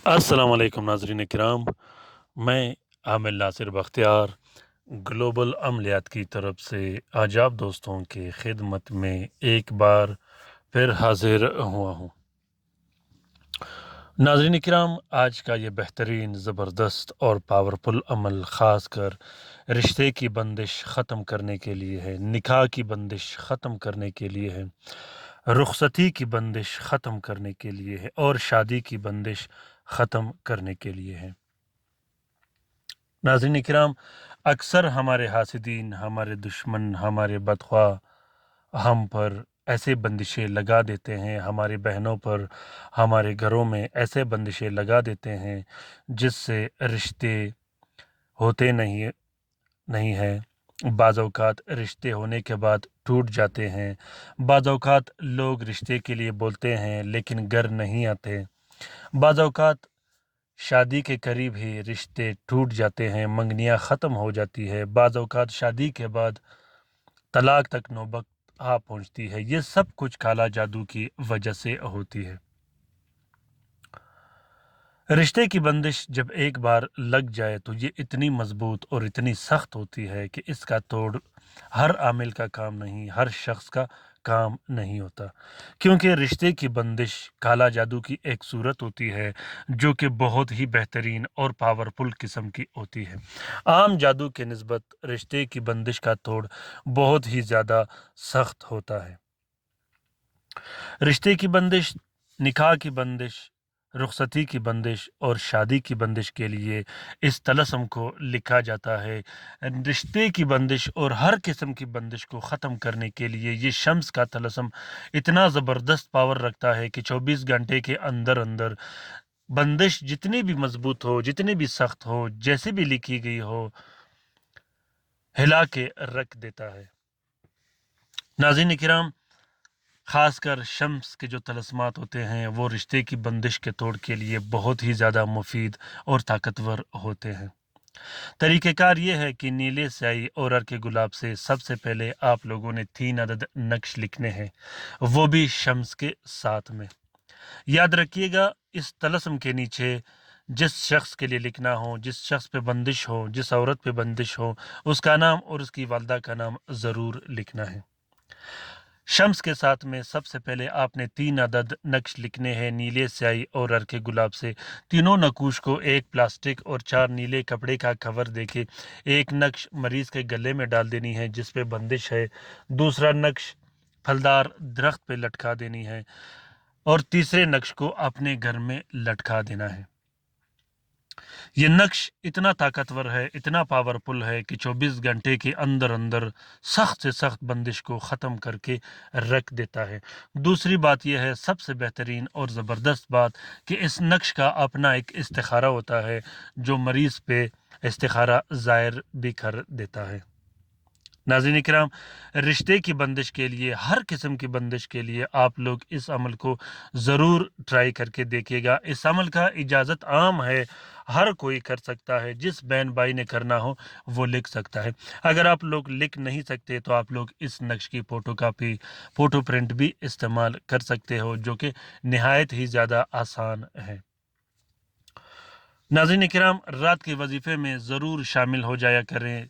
السلام علیکم ناظرین کرام، میں عامر ناصر بختیار گلوبل عملیات کی طرف سے آج آپ دوستوں کے خدمت میں ایک بار پھر حاضر ہوا ہوں۔ ناظرین کرام، آج کا یہ بہترین، زبردست اور پاورفل عمل خاص کر رشتے کی بندش ختم کرنے کے لیے ہے، نکاح کی بندش ختم کرنے کے لیے ہے، رخصتی کی بندش ختم کرنے کے لیے ہے اور شادی کی بندش ختم کرنے کے لیے ہے۔ ناظرین کرام، اکثر ہمارے حاسدین، ہمارے دشمن، ہمارے بدخواہ ہم پر ایسے بندشیں لگا دیتے ہیں، ہماری بہنوں پر، ہمارے گھروں میں ایسے بندشیں لگا دیتے ہیں جس سے رشتے ہوتے نہیں ہیں۔ بعض اوقات رشتے ہونے کے بعد ٹوٹ جاتے ہیں، بعض اوقات لوگ رشتے کے لیے بولتے ہیں لیکن گھر نہیں آتے، بعض اوقات شادی کے قریب ہی رشتے ٹوٹ جاتے ہیں، منگنیاں ختم ہو جاتی ہے، بعض اوقات شادی کے بعد طلاق تک نوبت آ پہنچتی ہے۔ یہ سب کچھ کالا جادو کی وجہ سے ہوتی ہے۔ رشتے کی بندش جب ایک بار لگ جائے تو یہ اتنی مضبوط اور اتنی سخت ہوتی ہے کہ اس کا توڑ ہر عامل کا کام نہیں، ہر شخص کا کام نہیں ہوتا، کیونکہ رشتے کی بندش کالا جادو کی ایک صورت ہوتی ہے جو کہ بہت ہی بہترین اور پاورفل قسم کی ہوتی ہے۔ عام جادو کے نسبت رشتے کی بندش کا توڑ بہت ہی زیادہ سخت ہوتا ہے۔ رشتے کی بندش، نکاح کی بندش، رخصتی کی بندش اور شادی کی بندش کے لیے اس طلسم کو لکھا جاتا ہے۔ رشتے کی بندش اور ہر قسم کی بندش کو ختم کرنے کے لیے یہ شمس کا طلسم اتنا زبردست پاور رکھتا ہے کہ 24 گھنٹے کے اندر اندر بندش جتنی بھی مضبوط ہو، جتنی بھی سخت ہو، جیسے بھی لکھی گئی ہو، ہلا کے رکھ دیتا ہے۔ ناظرین کرام، خاص کر شمس کے جو طلسمات ہوتے ہیں وہ رشتے کی بندش کے توڑ کے لیے بہت ہی زیادہ مفید اور طاقتور ہوتے ہیں۔ طریقہ کار یہ ہے کہ نیلے سیاہی اور ارک گلاب سے سب سے پہلے آپ لوگوں نے 3 عدد نقش لکھنے ہیں، وہ بھی شمس کے ساتھ میں۔ یاد رکھیے گا، اس طلسم کے نیچے جس شخص کے لیے لکھنا ہو، جس شخص پہ بندش ہو، جس عورت پہ بندش ہو، اس کا نام اور اس کی والدہ کا نام ضرور لکھنا ہے۔ شمس کے ساتھ میں سب سے پہلے آپ نے 3 عدد نقش لکھنے ہیں نیلے سیاہی اور ارک گلاب سے۔ تینوں نقوش کو ایک پلاسٹک اور 4 نیلے کپڑے کا کور دے کے ایک نقش مریض کے گلے میں ڈال دینی ہے جس پہ بندش ہے، دوسرا نقش پھلدار درخت پہ لٹکا دینی ہے اور تیسرے نقش کو اپنے گھر میں لٹکا دینا ہے۔ یہ نقش اتنا طاقتور ہے، اتنا پاورفل ہے کہ 24 گھنٹے کے اندر اندر سخت سے سخت بندش کو ختم کر کے رکھ دیتا ہے۔ دوسری بات یہ ہے، سب سے بہترین اور زبردست بات، کہ اس نقش کا اپنا ایک استخارہ ہوتا ہے جو مریض پہ استخارہ ظاہر بھی کر دیتا ہے۔ ناظرین کرام، رشتے کی بندش کے لیے، ہر قسم کی بندش کے لیے آپ لوگ اس عمل کو ضرور ٹرائی کر کے دیکھیے گا۔ اس عمل کا اجازت عام ہے، ہر کوئی کر سکتا ہے، جس بہن بھائی نے کرنا ہو وہ لکھ سکتا ہے۔ اگر آپ لوگ لکھ نہیں سکتے تو آپ لوگ اس نقش کی فوٹو کاپی، فوٹو پرنٹ بھی استعمال کر سکتے ہو، جو کہ نہایت ہی زیادہ آسان ہے۔ ناظرین کرام، رات کے وظیفے میں ضرور شامل ہو جایا کریں،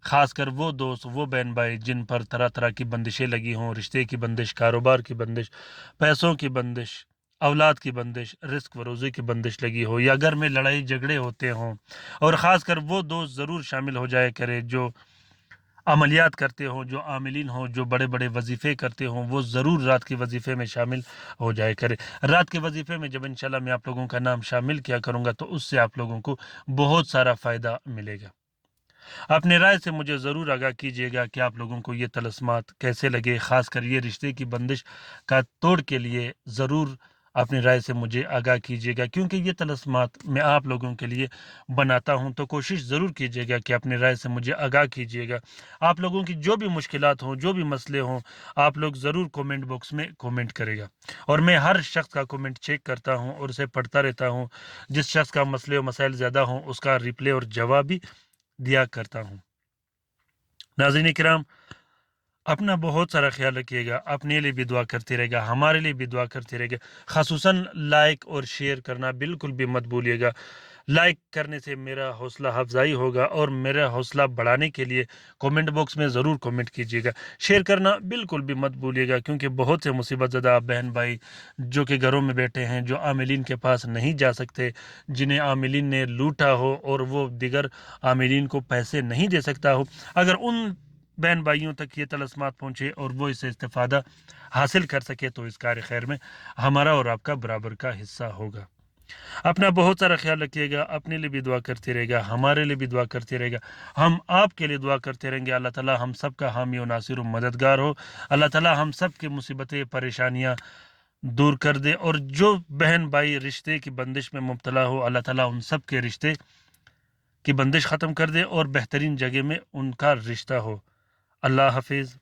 خاص کر وہ دوست، وہ بہن بھائی جن پر طرح طرح کی بندشیں لگی ہوں، رشتے کی بندش، کاروبار کی بندش، پیسوں کی بندش، اولاد کی بندش، رزق و روزی کی بندش لگی ہو، یا گھر میں لڑائی جھگڑے ہوتے ہوں، اور خاص کر وہ دوست ضرور شامل ہو جایا کرے جو عملیات کرتے ہوں، جو عاملین ہوں، جو بڑے بڑے وظیفے کرتے ہوں، وہ ضرور رات کے وظیفے میں شامل ہو جائے کرے۔ رات کے وظیفے میں جب انشاءاللہ میں آپ لوگوں کا نام شامل کیا کروں گا تو اس سے آپ لوگوں کو بہت سارا فائدہ ملے گا۔ اپنے رائے سے مجھے ضرور آگاہ کیجیے گا کہ آپ لوگوں کو یہ طلسمات کیسے لگے، خاص کر یہ رشتے کی بندش کا توڑ کے لیے ضرور اپنی رائے سے مجھے آگاہ کیجیے گا، کیونکہ یہ طلسمات میں آپ لوگوں کے لیے بناتا ہوں، تو کوشش ضرور کیجیے گا کہ اپنی رائے سے مجھے آگاہ کیجیے گا۔ آپ لوگوں کی جو بھی مشکلات ہوں، جو بھی مسئلے ہوں، آپ لوگ ضرور کومنٹ باکس میں کومنٹ کرے گا، اور میں ہر شخص کا کومنٹ چیک کرتا ہوں اور اسے پڑھتا رہتا ہوں۔ جس شخص کا مسئلے و مسائل زیادہ ہوں اس کا ریپلے اور جواب بھی دیا کرتا ہوں۔ ناظرین کرام، اپنا بہت سارا خیال رکھیے گا، اپنے لیے بھی دعا کرتے رہے گا، ہمارے لیے بھی دعا کرتے رہے گا، خصوصاً لائک اور شیئر کرنا بالکل بھی مت بھولیے گا۔ لائک کرنے سے میرا حوصلہ افزائی ہوگا، اور میرا حوصلہ بڑھانے کے لیے کومنٹ باکس میں ضرور کومنٹ کیجیے گا۔ شیئر کرنا بالکل بھی مت بھولیے گا، کیونکہ بہت سے مصیبت زدہ بہن بھائی جو کہ گھروں میں بیٹھے ہیں، جو عاملین کے پاس نہیں جا سکتے، جنہیں عاملین نے لوٹا ہو اور وہ دیگر عاملین کو پیسے نہیں دے سکتا ہو، اگر ان بہن بھائیوں تک یہ طلسمات پہنچے اور وہ اس سے استفادہ حاصل کر سکے تو اس کار خیر میں ہمارا اور آپ کا برابر کا حصہ ہوگا۔ اپنا بہت سارا خیال رکھیے گا، اپنے لیے بھی دعا کرتے رہے گا، ہمارے لیے بھی دعا کرتے رہے گا، ہم آپ کے لیے دعا کرتے رہیں گے۔ اللہ تعالی ہم سب کا حامی و ناصر و مددگار ہو۔ اللہ تعالی ہم سب کی مصیبتیں پریشانیاں دور کر دے، اور جو بہن بھائی رشتے کی بندش میں مبتلا ہو، اللہ تعالی ان سب کے رشتے کی بندش ختم کر دے اور بہترین جگہ میں ان کا رشتہ ہو۔ اللہ حافظ۔